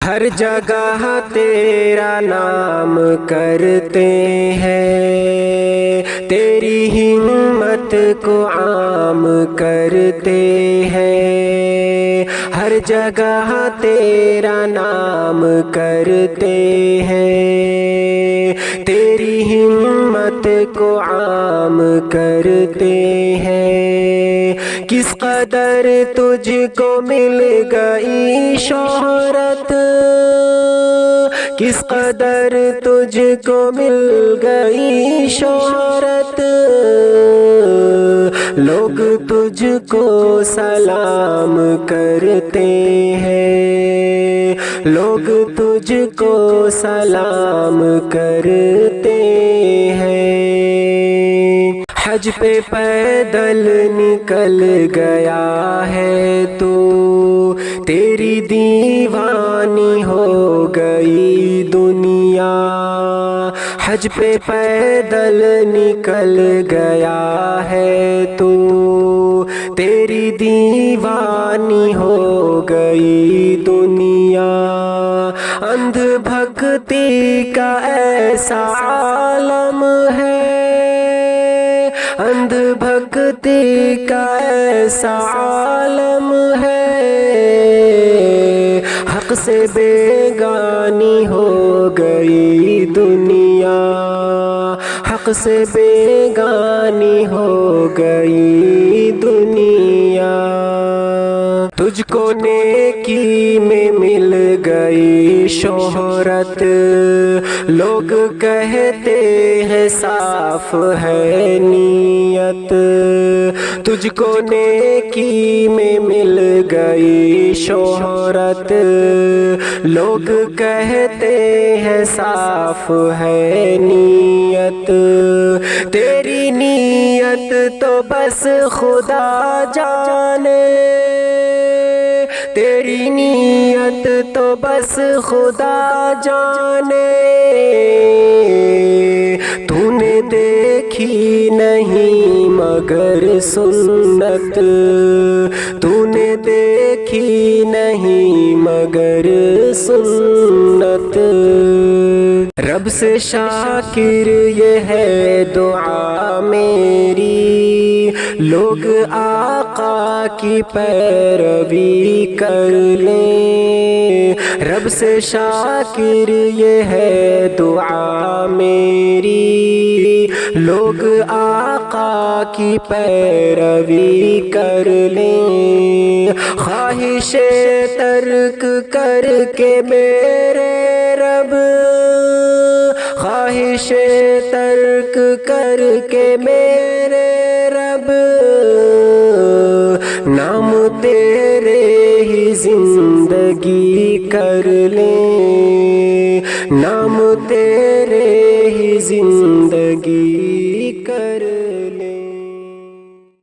ہر جگہ تیرا نام کرتے ہیں، تیری ہمت کو عام کرتے ہیں، ہر جگہ تیرا نام کرتے ہیں، تیری ہمت کو عام کرتے ہیں۔ کس قدر تجھ کو مل گئی شہرت، کس قدر تجھ کو مل گئی شہرت، لوگ تجھ کو سلام کرتے ہیں، لوگ تجھ کو سلام کرتے ہیں۔ حج پہ پیدل نکل گیا ہے تو، تیری دیوانی ہو گئی دنیا، حج پہ پیدل نکل گیا ہے تو، تیری دیوانی ہو گئی دنیا۔ اندھ بھکتی کا ایسا عالم ہے، اندھ بھکتی کا ایسا عالم ہے، حق سے بیگانی ہو گئی دنیا، حق سے بیگانی ہو گئی دنیا۔ تجھ کو نیکی میں مل گئی شہرت، لوگ کہتے ہیں صاف ہے نیت، تجھ کو نیکی میں مل گئی شہرت، لوگ کہتے ہیں صاف ہے نیت، تیری نیت تو بس خدا جانے، تیری نیت تو بس خدا جانے، تو نے دیکھی نہیں مگر سنت، تو نے دیکھی نہیں مگر سنت۔ رب سے شاکر یہ ہے دعا میری، لوگ آقا کی پیروی کر لیں، رب سے شاکر یہ ہے دعا میری، لوگ آقا کی پیروی کر لیں۔ خواہش ترک کر کے میرے رب، خواہش ترک کر کے میرے رب، نام تیرے ہی زندگی کر لیں، نام تیرے ہی زندگی کر